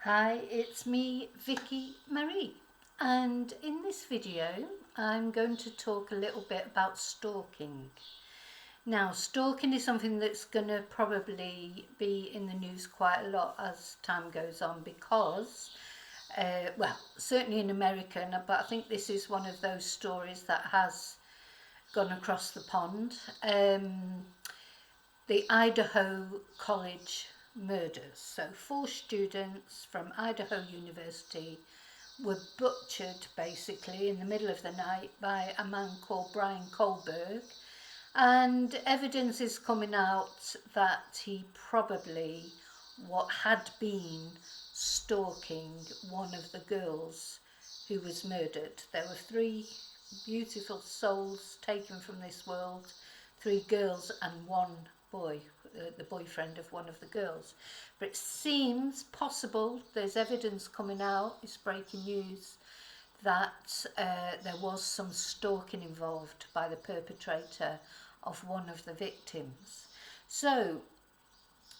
Hi, it's me, Vicky Marie, and in this video I'm going to talk a little bit about stalking. Now, stalking is something that's going to probably be in the news quite a lot as time goes on because, well, certainly in America, but I think this is one of those stories that has gone across the pond. The Idaho College murders. So 4 students from Idaho University were butchered basically in the middle of the night by a man called Brian Kohlberg, and evidence is coming out that he probably what had been stalking one of the girls who was murdered. There were 3 beautiful souls taken from this world, 3 girls and 1 boy, the boyfriend of one of the girls. But it seems possible, there's evidence coming out, it's breaking news, that there was some stalking involved by the perpetrator of one of the victims. So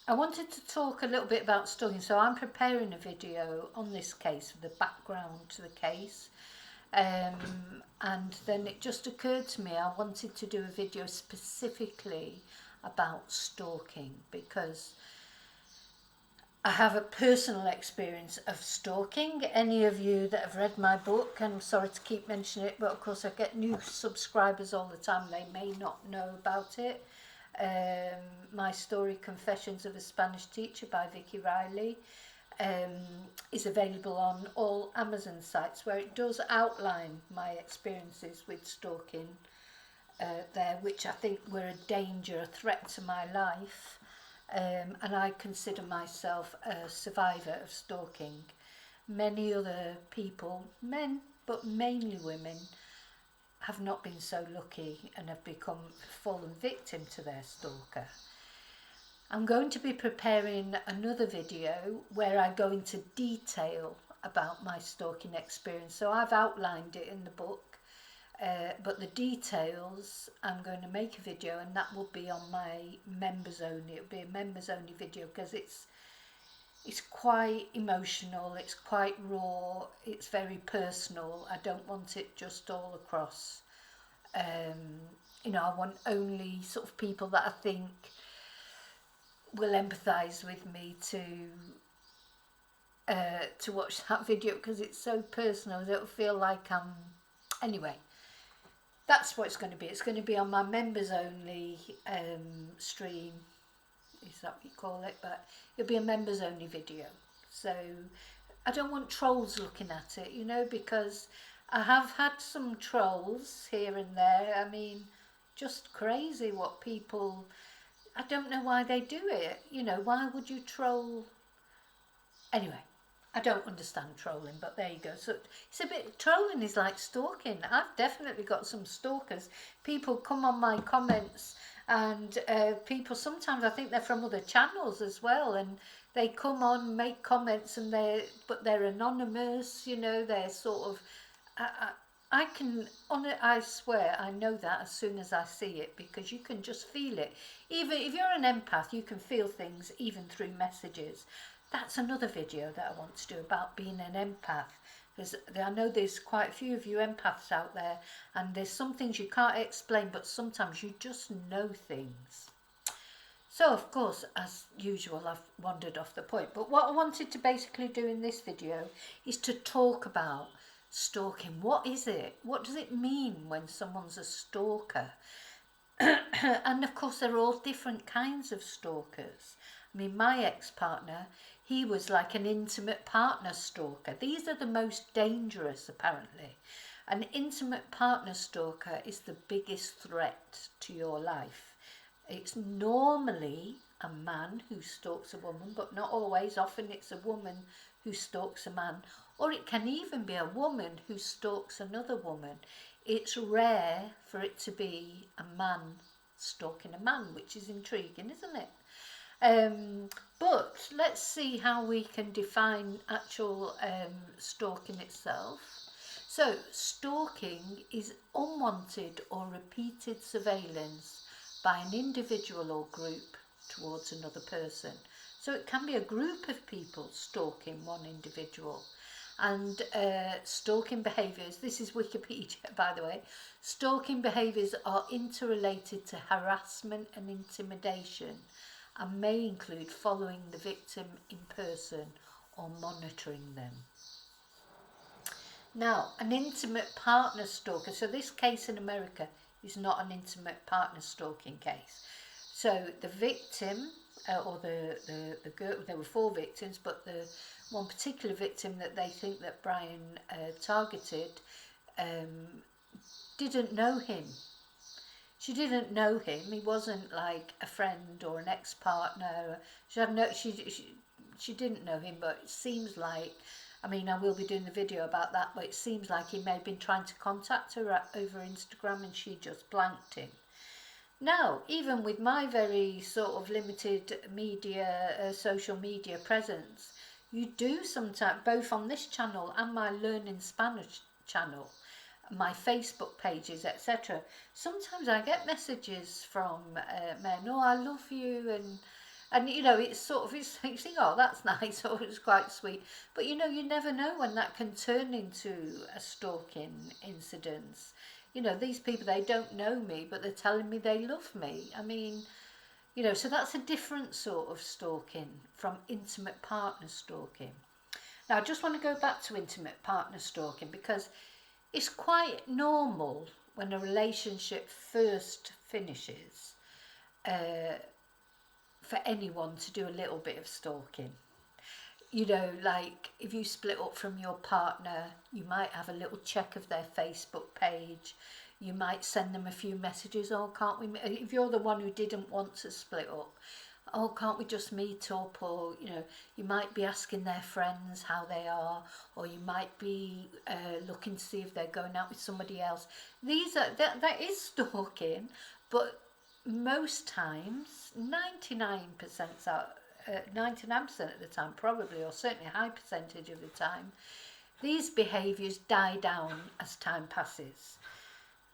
I wanted to talk a little bit about stalking. So I'm preparing a video on this case, for the background to the case. And then it just occurred to me I wanted to do a video specifically about stalking because I have a personal experience of stalking. Any of you that have read my book, and I'm sorry to keep mentioning it, but of course I get new subscribers all the time, they may not know about it. My story, Confessions of a Spanish Teacher by Vicky Riley, is available on all Amazon sites, where it does outline my experiences with stalking there, which I think were a danger, a threat to my life. And I consider myself a survivor of stalking. Many other people, men, but mainly women, have not been so lucky and have fallen victim to their stalker. I'm going to be preparing another video where I go into detail about my stalking experience. So I've outlined it in the book, but the details I'm going to make a video, and that will be on my members only. It'll be a members only video because it's quite emotional, it's quite raw, it's very personal. I don't want it just all across. I want only sort of people that I think will empathise with me to watch that video, because it's so personal. It'll feel like anyway, that's what it's going to be. It's going to be on my members only stream, is that what you call it? But it'll be a members only video. So I don't want trolls looking at it, because I have had some trolls here and there. I mean, just crazy what people, I don't know why they do it. Why would you troll? Anyway, I don't understand trolling, but there you go. So it's a bit, trolling is like stalking. I've definitely got some stalkers. People come on my comments, and people, sometimes I think they're from other channels as well, and they come on, make comments, and they're anonymous, they're sort of, I swear I know that as soon as I see it, because you can just feel it. Even if you're an empath, you can feel things even through messages. That's another video that I want to do about being an empath, because I know there's quite a few of you empaths out there, and there's some things you can't explain, but sometimes you just know things. So of course, as usual, I've wandered off the point, but what I wanted to basically do in this video is to talk about stalking. What is it? What does it mean when someone's a stalker? And of course, there are all different kinds of stalkers. I mean, my ex-partner, he was like an intimate partner stalker. These are the most dangerous, apparently. An intimate partner stalker is the biggest threat to your life. It's normally a man who stalks a woman, but not always. Often it's a woman who stalks a man, or it can even be a woman who stalks another woman. It's rare for it to be a man stalking a man, which is intriguing, isn't it? But let's see how we can define actual stalking itself. So stalking is unwanted or repeated surveillance by an individual or group towards another person. So it can be a group of people stalking one individual. And stalking behaviours, this is Wikipedia by the way, stalking behaviours are interrelated to harassment and intimidation and may include following the victim in person or monitoring them. Now, an intimate partner stalker, so this case in America is not an intimate partner stalking case. So the victim, or the girl, there were 4 victims, but the one particular victim that they think that Brian targeted didn't know him. She didn't know him. He wasn't like a friend or an ex-partner. She didn't know him, but it seems like, I mean, I will be doing the video about that, but it seems like he may have been trying to contact her over Instagram and she just blanked him. Now, even with my very sort of limited media, social media presence, you do sometimes, both on this channel and my Learning Spanish channel, my Facebook pages, etc. Sometimes I get messages from men, oh, I love you, and you know, it's sort of, it's, you think, oh, that's nice, or it's quite sweet. But you know, you never know when that can turn into a stalking incident. You know, these people, they don't know me, but they're telling me they love me. I mean, you know, so that's a different sort of stalking from intimate partner stalking. Now, I just want to go back to intimate partner stalking because it's quite normal when a relationship first finishes for anyone to do a little bit of stalking. You know, like if you split up from your partner, you might have a little check of their Facebook page. You might send them a few messages, oh, can't we, if you're the one who didn't want to split up, oh, can't we just meet up? Or, you know, you might be asking their friends how they are, or you might be looking to see if they're going out with somebody else. These are, that is stalking, but most times, 99% out, 99% of the time probably, or certainly a high percentage of the time, these behaviours die down as time passes.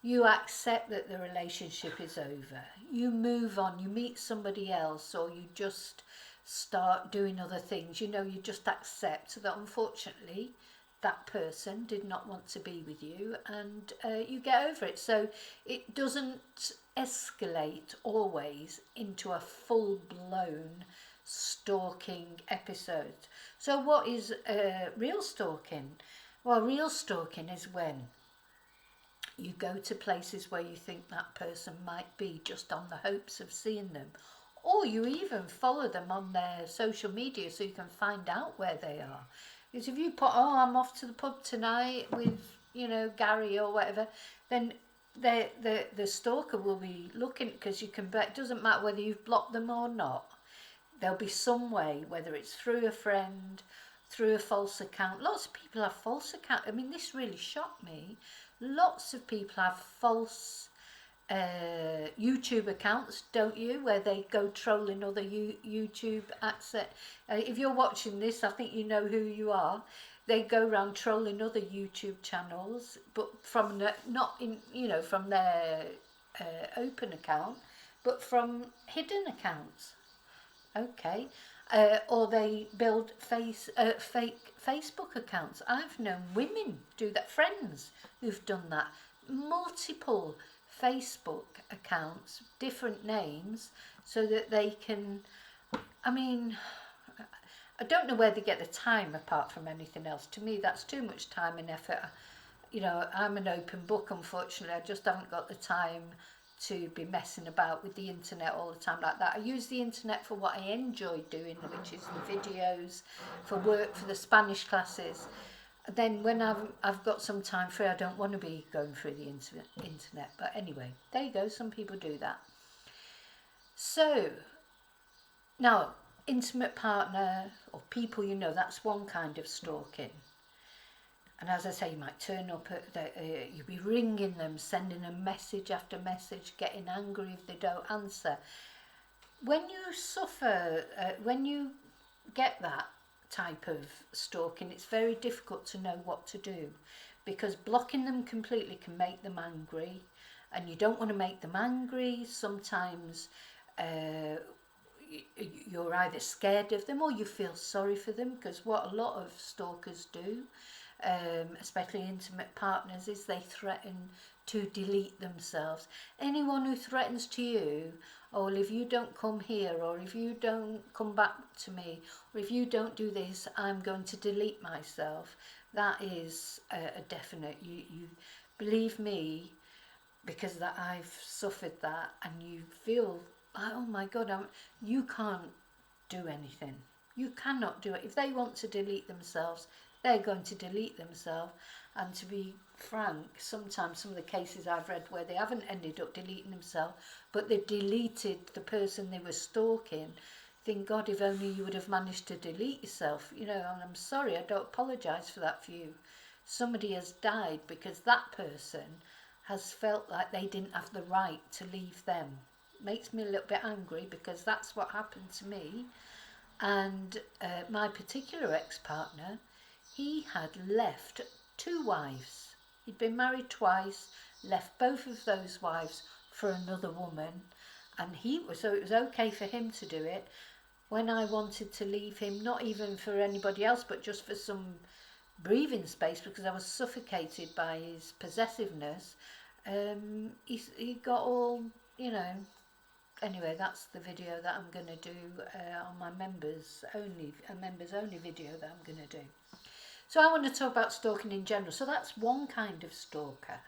You accept that the relationship is over, you move on, you meet somebody else, or you just start doing other things. You know, you just accept that unfortunately that person did not want to be with you, and you get over it. So it doesn't escalate always into a full-blown stalking episode. So what is real stalking? Well, real stalking is when you go to places where you think that person might be just on the hopes of seeing them, or you even follow them on their social media so you can find out where they are. Because if you put, oh, I'm off to the pub tonight with, you know, Gary or whatever, then the stalker will be looking, because you can bet, it doesn't matter whether you've blocked them or not. There'll be some way, whether it's through a friend, through a false account. Lots of people have false accounts. I mean, this really shocked me. Lots of people have false YouTube accounts, don't you, where they go trolling other YouTube access. If you're watching this, I think you know who you are. They go around trolling other YouTube channels, but from not in, you know, from their open account, but from hidden accounts. Okay, or they build fake Facebook accounts. I've known women do that, friends who've done that. Multiple Facebook accounts, different names, so that they can, I mean, I don't know where they get the time apart from anything else. To me, that's too much time and effort. You know, I'm an open book, unfortunately. I just haven't got the time to be messing about with the internet all the time like that. I use the internet for what I enjoy doing, which is the videos, for work, for the Spanish classes. Then when I've got some time free, I don't want to be going through the internet. But anyway, there you go. Some people do that. So now, intimate partner or people you know, that's one kind of stalking. And as I say, you might turn up at you'll be ringing them, sending them message after message, getting angry if they don't answer. When you suffer, when you get that type of stalking, it's very difficult to know what to do, because blocking them completely can make them angry, and you don't want to make them angry. Sometimes you're either scared of them or you feel sorry for them, because what a lot of stalkers do, especially intimate partners, is they threaten to delete themselves. Anyone who threatens to you, or if you don't come here, or if you don't come back to me, or if you don't do this, I'm going to delete myself, that is a definite. You believe me, because that I've suffered that, and you feel, oh my God, you can't do anything. You cannot do it. If they want to delete themselves, they're going to delete themselves. And to be frank, sometimes some of the cases I've read where they haven't ended up deleting themselves, but they've deleted the person they were stalking. Think, God, if only you would have managed to delete yourself, you know. And I'm sorry, I don't apologise for that for you. Somebody has died because that person has felt like they didn't have the right to leave them. Makes me a little bit angry, because that's what happened to me. And my particular ex-partner, he had left 2 wives. He'd been married twice, left both of those wives for another woman, and so it was okay for him to do it. When I wanted to leave him, not even for anybody else, but just for some breathing space, because I was suffocated by his possessiveness, he got all, you know. Anyway, that's the video that I'm going to do on my members only video that I'm going to do. So I want to talk about stalking in general. So that's one kind of stalker.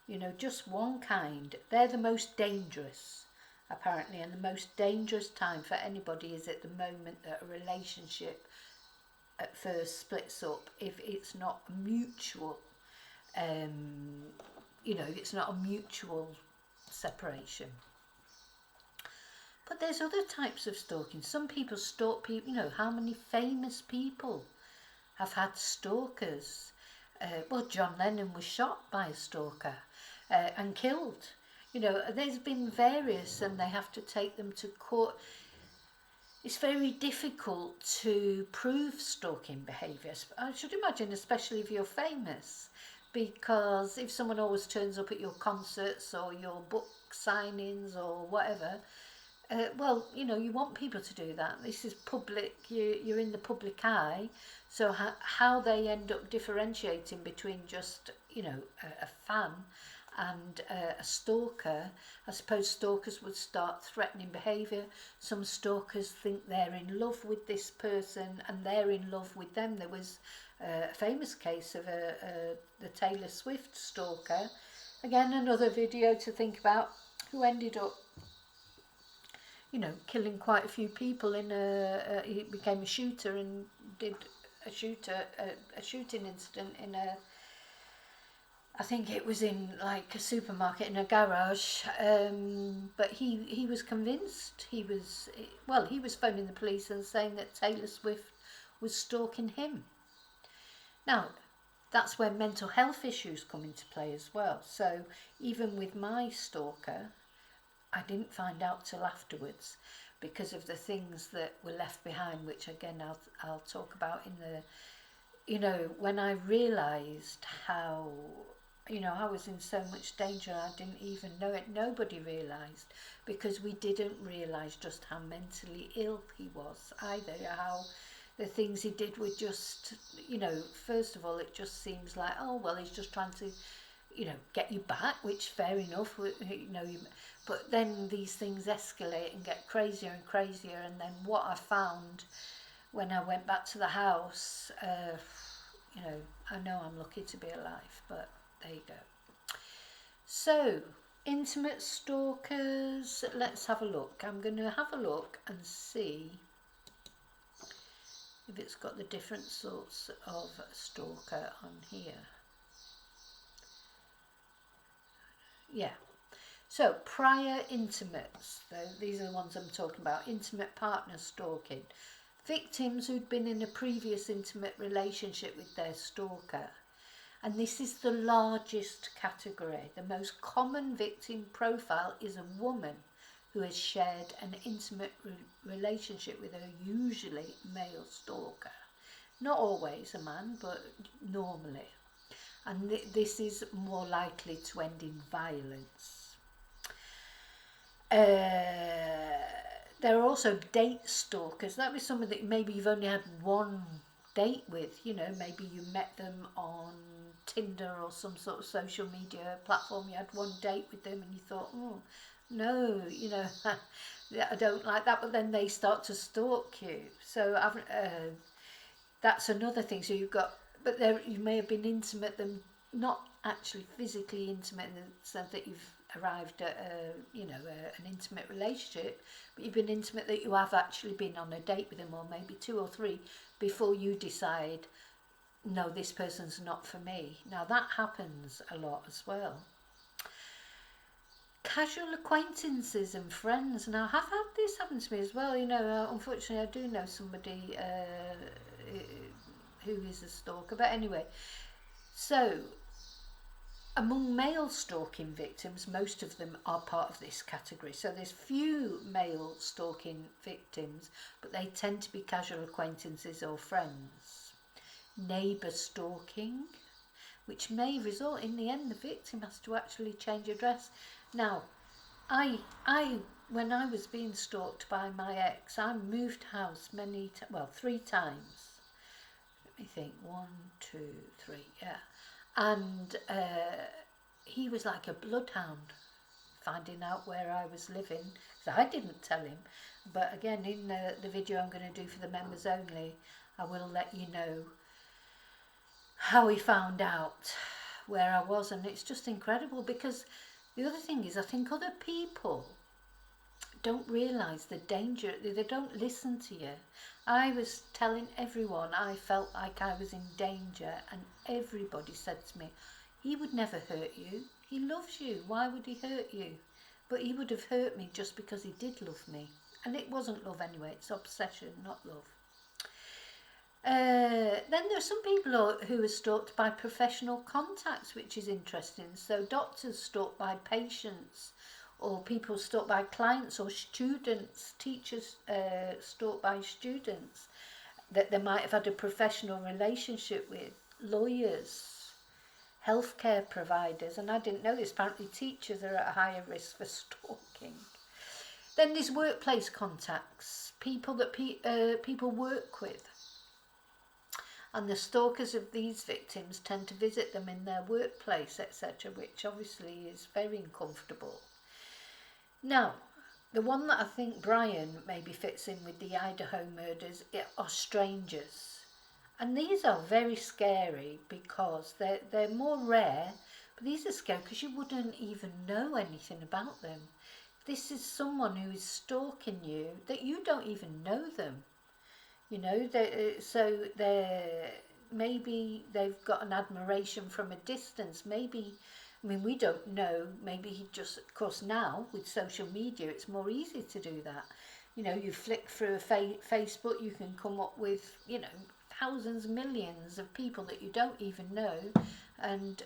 You know, just one kind. They're the most dangerous, apparently, and the most dangerous time for anybody is at the moment that a relationship at first splits up, if it's not mutual, you know, it's not a mutual separation. But there's other types of stalking. Some people stalk people. You know, how many famous people have had stalkers? Well, John Lennon was shot by a stalker and killed. You know, there's been various, and they have to take them to court. It's very difficult to prove stalking behaviour. I should imagine, especially if you're famous, because if someone always turns up at your concerts or your book signings or whatever, well, you know, you want people to do that. This is public, you're in the public eye, so how they end up differentiating between just, you know, a fan and a stalker. I suppose stalkers would start threatening behaviour. Some stalkers think they're in love with this person and they're in love with them. There was a famous case of the Taylor Swift stalker. Again, another video to think about, who ended up, you know, killing quite a few people in he became a shooter and did a shooting incident in I think it was in like a supermarket in a garage, but he was convinced. He was phoning the police and saying that Taylor Swift was stalking him. Now, that's where mental health issues come into play as well. So even with my stalker, I didn't find out till afterwards, because of the things that were left behind, which again I'll talk about in the, you know, when I realised how, you know, I was in so much danger, I didn't even know it. Nobody realised, because we didn't realise just how mentally ill he was either, how the things he did were just, you know, first of all, it just seems like, oh, well, he's just trying to, you know, get you back, which fair enough, you know, but then these things escalate and get crazier and crazier. And then what I found when I went back to the house, you know, I know I'm lucky to be alive, but there you go. So, intimate stalkers, let's have a look. I'm going to have a look and see if it's got the different sorts of stalker on here. Yeah. So, prior intimates, these are the ones I'm talking about, intimate partner stalking. Victims who'd been in a previous intimate relationship with their stalker. And this is the largest category. The most common victim profile is a woman who has shared an intimate relationship with a usually male stalker. Not always a man, but normally. And this is more likely to end in violence. There are also date stalkers. That was someone that maybe you've only had one date with. You know, maybe you met them on Tinder or some sort of social media platform. You had one date with them and you thought, oh, no, you know, I don't like that. But then they start to stalk you. So that's another thing. So you've got, but there you may have been intimate them, not actually physically intimate in the sense that you've arrived at an intimate relationship, but you've been intimate that you have actually been on a date with them, or maybe 2 or 3 before you decide, no, this person's not for me. Now that happens a lot as well. Casual acquaintances and friends. Now, I've had this happen to me as well. You know, unfortunately, I do know somebody who is a stalker. But anyway, so among male stalking victims, most of them are part of this category. So there's few male stalking victims, but they tend to be casual acquaintances or friends. Neighbour stalking, which may result in the end the victim has to actually change address. Now, I when I was being stalked by my ex, I moved house 3 times. Let me think, 1, 2, 3, yeah. And he was like a bloodhound, finding out where I was living. So I didn't tell him. But again, in the video I'm going to do for the members only, I will let you know how he found out where I was. And it's just incredible, because the other thing is, I think other people don't realise the danger. They don't listen to you. I was telling everyone I felt like I was in danger, and everybody said to me, he would never hurt you. He loves you. Why would he hurt you? But he would have hurt me just because he did love me. And it wasn't love anyway. It's obsession, not love. Then there's some people who are stalked by professional contacts, which is interesting. So doctors stalked by patients, or people stalked by clients or students, teachers stalked by students that they might have had a professional relationship with, lawyers, healthcare providers, and I didn't know this, apparently teachers are at a higher risk for stalking. Then there's workplace contacts, people that people work with. And the stalkers of these victims tend to visit them in their workplace, etc., which obviously is very uncomfortable. Now, the one that I think Brian maybe fits in with the Idaho murders are strangers. And these are very scary because they're more rare, but these are scary because you wouldn't even know anything about them. This is someone who is stalking you that you don't even know them. You know, maybe they've got an admiration from a distance. Maybe, I mean, we don't know. Maybe he just, of course, now with social media, it's more easy to do that. You know, you flick through Facebook, you can come up with, you know, thousands, millions of people that you don't even know, and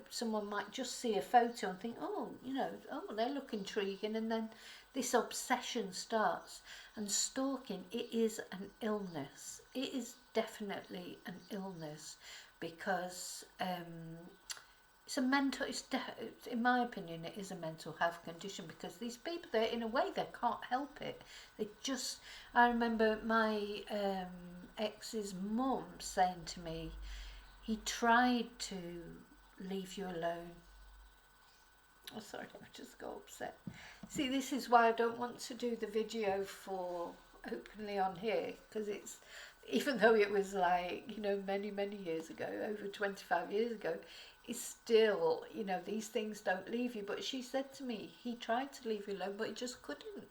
someone might just see a photo and think, oh, you know, oh, they look intriguing, and then this obsession starts. And stalking, it is an illness. It is definitely an illness, because it's a mental, in my opinion, it is a mental health condition, because these people, they in a way, they can't help it. They just, I remember my ex's mum saying to me, he tried to leave you alone. Oh, sorry, I just got upset. See, this is why I don't want to do the video for openly on here, because it's, even though it was like, you know, many years ago, over 25 years ago, it's still, you know, these things don't leave you. But she said to me, he tried to leave you alone, but he just couldn't.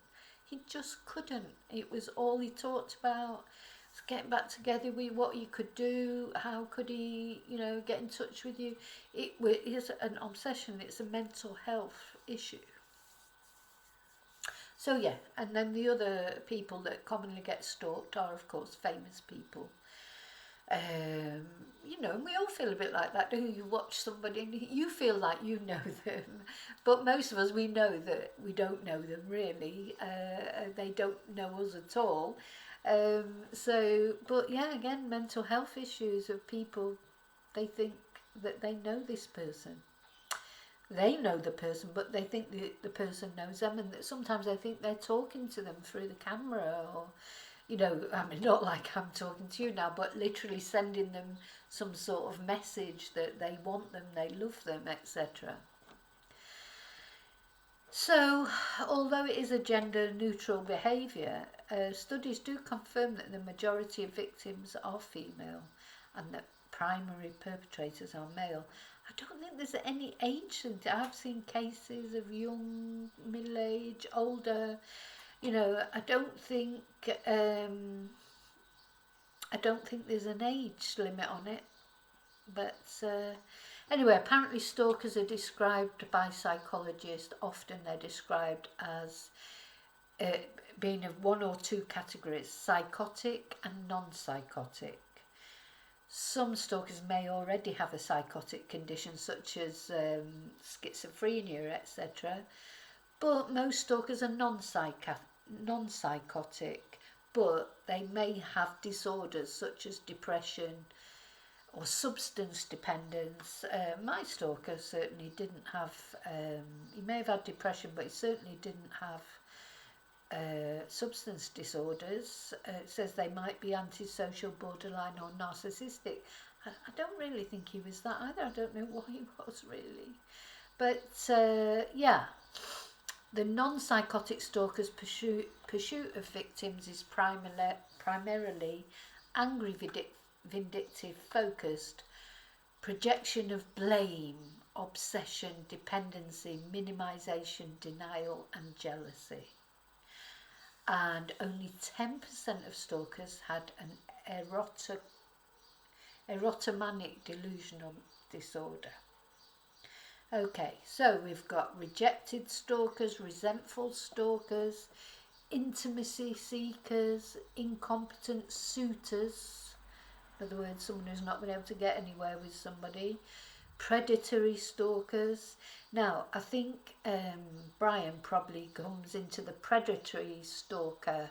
He just couldn't. It was all he talked about. Getting back together with what you could do, how could he, you know, get in touch with you. It is an obsession. It's a mental health issue. So yeah, and then the other people that commonly get stalked are, of course, famous people. You know, we all feel a bit like that, don't you? You watch somebody and you feel like you know them, but most of us, we know that we don't know them really. They don't know us at all. But yeah, again, mental health issues of people, they think that they know this person. they know the person, but they think the person knows them, and that sometimes they think they're talking to them through the camera, or, you know, I mean, not like I'm talking to you now, but literally sending them some sort of message that they want them, they love them, etc. So, although it is a gender-neutral behaviour, studies do confirm that the majority of victims are female and that primary perpetrators are male. I don't think there's any age thing. I've seen cases of young, middle-aged, older. You know, I don't think there's an age limit on it. But anyway, apparently stalkers are described by psychologists. Often they're described as being of one or two categories: psychotic and non-psychotic. Some stalkers may already have a psychotic condition such as schizophrenia, etc. But most stalkers are non-psychotic, but they may have disorders such as depression or substance dependence. My stalker certainly didn't have, he may have had depression, but he certainly didn't have substance disorders. It says they might be antisocial, borderline or narcissistic. I don't really think he was that either. I don't know what he was really. But yeah, the non-psychotic stalker's pursuit of victims is primarily angry, vindictive, focused, projection of blame, obsession, dependency, minimization, denial and jealousy. And only 10% of stalkers had an erotomanic delusional disorder. Okay, so we've got rejected stalkers, resentful stalkers, intimacy seekers, incompetent suitors, in other words, someone who's not been able to get anywhere with somebody, predatory stalkers. Now, I think Brian probably comes into the predatory stalker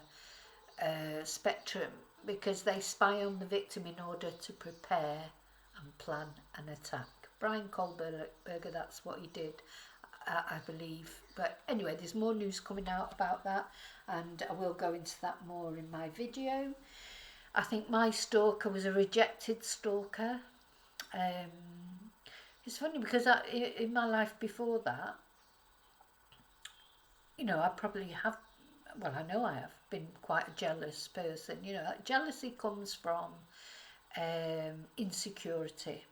spectrum, because they spy on the victim in order to prepare and plan an attack. Brian Kohlberger, that's what he did, I believe. But anyway, there's more news coming out about that, and I will go into that more in my video. I think my stalker was a rejected stalker. It's funny because in my life before that, you know, I probably have, well, I know I have been quite a jealous person. You know, jealousy comes from insecurity.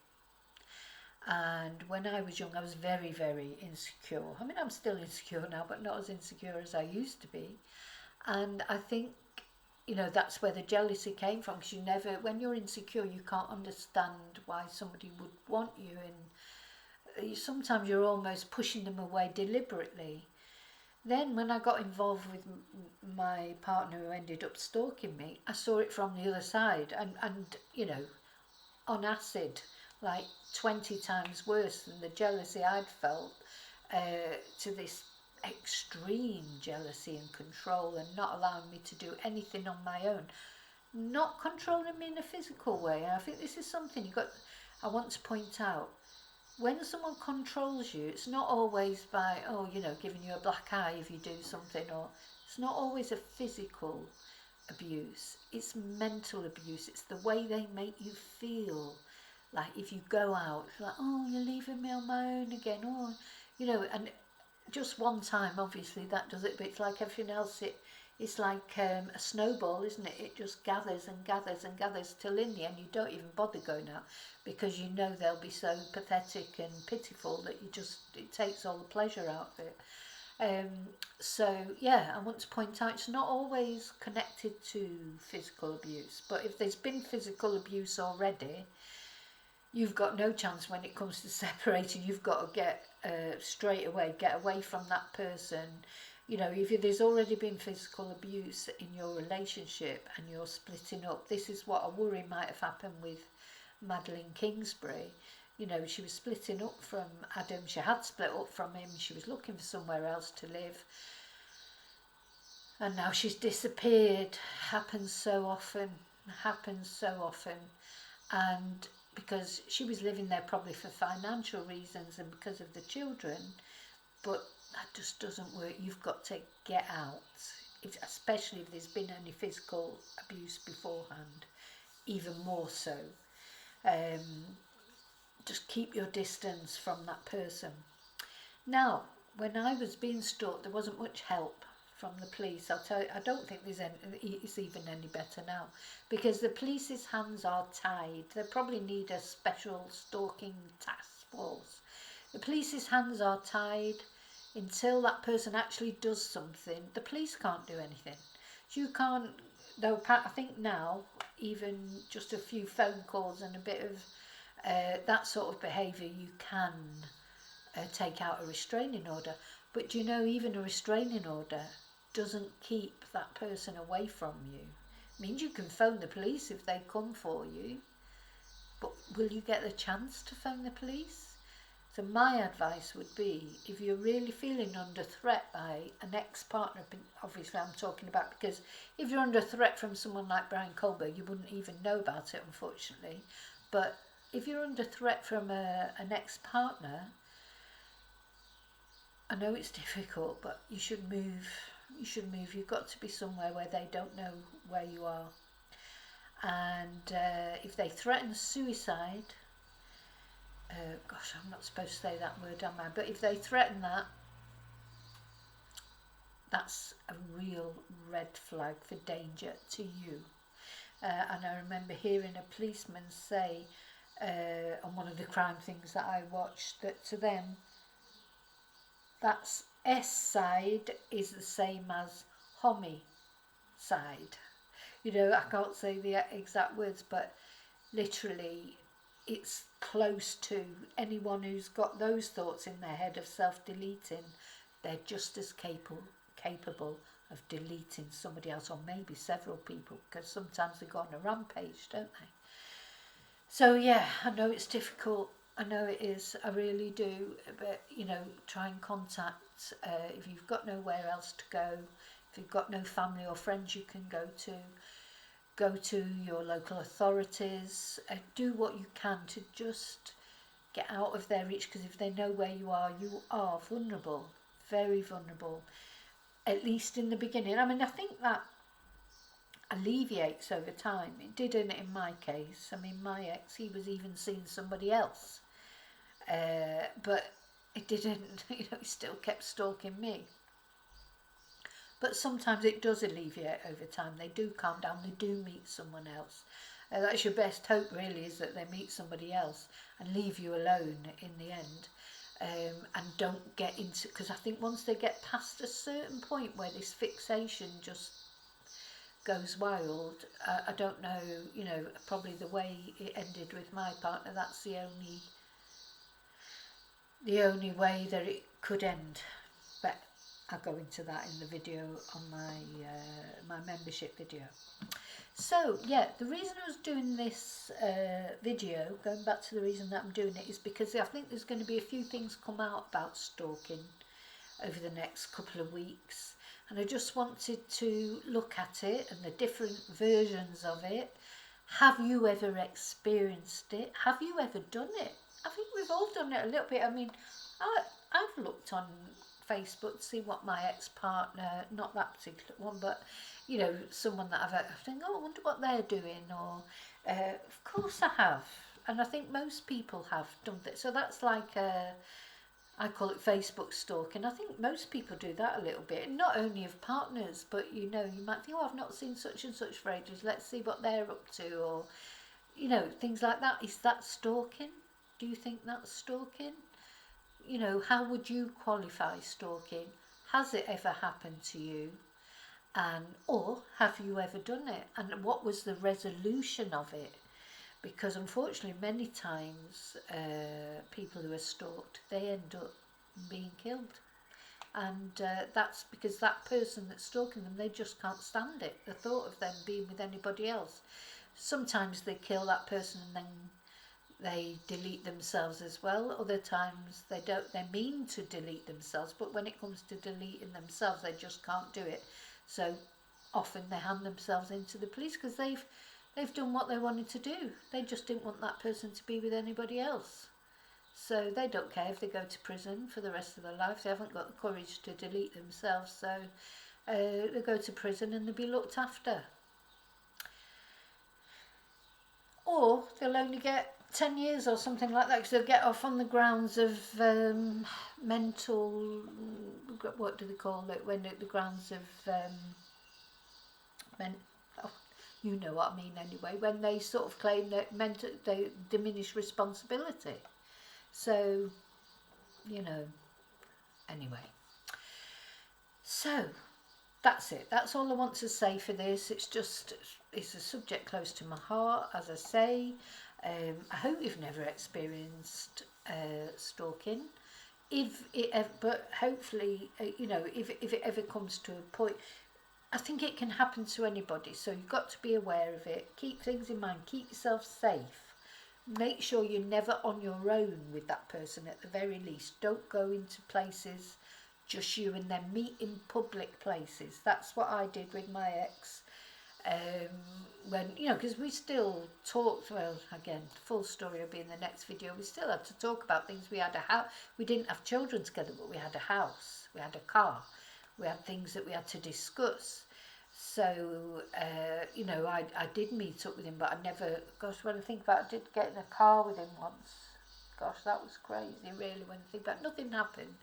And when I was young, I was very, very insecure. I mean, I'm still insecure now, but not as insecure as I used to be. And I think, you know, that's where the jealousy came from, because you never, when you're insecure, you can't understand why somebody would want you, and sometimes you're almost pushing them away deliberately. Then when I got involved with my partner who ended up stalking me, I saw it from the other side, and you know, on acid, like 20 times worse than the jealousy I'd felt, to this extreme jealousy and control, and not allowing me to do anything on my own, not controlling me in a physical way. And I think this is something I want to point out. When someone controls you, it's not always by, oh, you know, giving you a black eye if you do something, or it's not always a physical abuse. It's mental abuse. It's the way they make you feel. Like if you go out, it's like, oh, you're leaving me on my own again, oh, you know, and just one time, obviously, that does it, but it's like everything else, it's like a snowball, isn't it? It just gathers and gathers and gathers till in the end you don't even bother going out, because you know they'll be so pathetic and pitiful that it takes all the pleasure out of it. So yeah, I want to point out it's not always connected to physical abuse, but if there's been physical abuse already, you've got no chance when it comes to separating. You've got to get get away from that person. You know, if there's already been physical abuse in your relationship and you're splitting up, this is what I worry might have happened with Madeline Kingsbury. You know, she was splitting up from Adam. She had split up from him. She was looking for somewhere else to live. And now she's disappeared. Happens so often. And because she was living there probably for financial reasons and because of the children, but that just doesn't work. You've got to get out, especially if there's been any physical abuse beforehand, even more so. Just keep your distance from that person. Now, when I was being stalked, there wasn't much help from the police. I'll tell you, I don't think it's even any better now, because the police's hands are tied. They probably need a special stalking task force. The police's hands are tied until that person actually does something. The police can't do anything. You can't, though. I think now, even just a few phone calls and a bit of that sort of behaviour, you can take out a restraining order. But you know, even a restraining order doesn't keep that person away from you. It means you can phone the police if they come for you, but will you get the chance to phone the police? So my advice would be, if you're really feeling under threat by an ex-partner, obviously I'm talking about, because if you're under threat from someone like Brian Colbert, you wouldn't even know about it, unfortunately. But if you're under threat from an ex-partner, I know it's difficult, but you should move. You should move. You've got to be somewhere where they don't know where you are. And if they threaten suicide, gosh, I'm not supposed to say that word, am I? But if they threaten that, that's a real red flag for danger to you. And I remember hearing a policeman say on one of the crime things that I watched, that to them, that's S side is the same as homicide. You know, I can't say the exact words, but literally it's close to anyone who's got those thoughts in their head of self-deleting. They're just as capable of deleting somebody else, or maybe several people, because sometimes they go on a rampage, don't they? So yeah, I know it's difficult. I know it is, I really do, but you know, try and contact, if you've got nowhere else to go, if you've got no family or friends you can go to your local authorities, do what you can to just get out of their reach, because if they know where you are vulnerable, very vulnerable, at least in the beginning. I mean, I think that alleviates over time. It didn't in my case. I mean, my ex, he was even seeing somebody else, but it didn't, you know, he still kept stalking me. But sometimes it does alleviate over time. They do calm down, they do meet someone else. That's your best hope, really, is that they meet somebody else and leave you alone in the end. And don't get into, because I think once they get past a certain point where this fixation just goes wild, I don't know, you know, probably the way it ended with my partner, that's the only way that it could end. But I'll go into that in the video on my membership video. So yeah, the reason I was doing this video, going back to the reason that I'm doing it, is because I think there's going to be a few things come out about stalking over the next couple of weeks, and I just wanted to look at it and the different versions of it. Have you ever experienced it? Have you ever done it? I think we've all done it a little bit. I mean, I've looked on Facebook to see what my ex-partner, not that particular one, but you know, someone that I think, oh, I wonder what they're doing, or of course I have, and I think most people have done that. So that's like I call it Facebook stalking. I think most people do that a little bit, not only of partners, but you know, you might think, oh, I've not seen such and such for ages, let's see what they're up to, or you know, things like that. Is that stalking? Do you think that's stalking? You know, how would you qualify stalking? Has it ever happened to you? And or have you ever done it? And what was the resolution of it? Because unfortunately, many times people who are stalked, they end up being killed. And that's because that person that's stalking them, they just can't stand it, the thought of them being with anybody else. Sometimes they kill that person and then they delete themselves as well. Other times they don't, they mean to delete themselves, but when it comes to deleting themselves, they just can't do it. So often they hand themselves into the police because they've They've done what they wanted to do. They just didn't want that person to be with anybody else. So they don't care if they go to prison for the rest of their life. They haven't got the courage to delete themselves. So they go to prison and they'll be looked after. Or they'll only get 10 years or something like that, because they'll get off on the grounds of mental, what do they call it, when the grounds of oh, you know what I mean anyway, when they sort of claim that they diminish responsibility. So, you know, anyway. So, that's it. That's all I want to say for this. It's a subject close to my heart, as I say. I hope you've never experienced stalking. But hopefully, you know, if it ever comes to a point, I think it can happen to anybody. So you've got to be aware of it. Keep things in mind. Keep yourself safe. Make sure you're never on your own with that person at the very least. Don't go into places just you and them. Meet in public places. That's what I did with my ex. When, you know, because we still talked, well, again, full story will be in the next video. We still had to talk about things. We had a house. We didn't have children together, but we had a house. We had a car. We had things that we had to discuss. So, you know, I did meet up with him, but I never, gosh, when I think about it, I did get in a car with him once. Gosh, that was crazy, really, when I think about it. Nothing happened.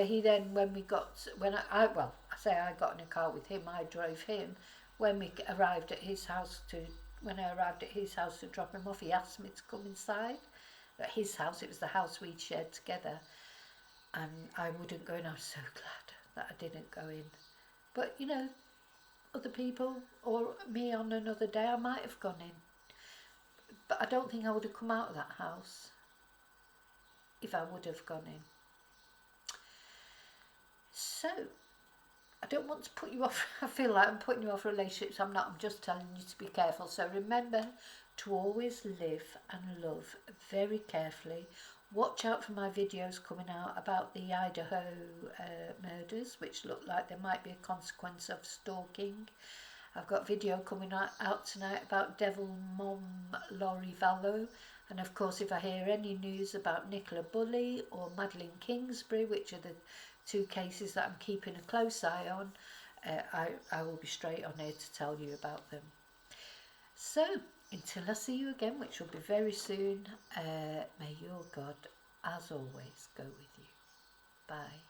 He then, when we got, I got in a car with him, I drove him. When we arrived at his house when I arrived at his house to drop him off, he asked me to come inside. At his house, it was the house we'd shared together. And I wouldn't go in. I was so glad that I didn't go in. But, you know, other people or me on another day, I might have gone in. But I don't think I would have come out of that house if I would have gone in. So, I don't want to put you off. I feel like I'm putting you off relationships. I'm not. I'm just telling you to be careful. So remember to always live and love very carefully. Watch out for my videos coming out about the Idaho murders, which look like there might be a consequence of stalking. I've got video coming out tonight about Devil Mom Laurie Vallow. And of course, if I hear any news about Nicola Bulley or Madeleine Kingsbury, which are the two cases that I'm keeping a close eye on, I will be straight on here to tell you about them. So, until I see you again, which will be very soon, may your God, as always, go with you. Bye.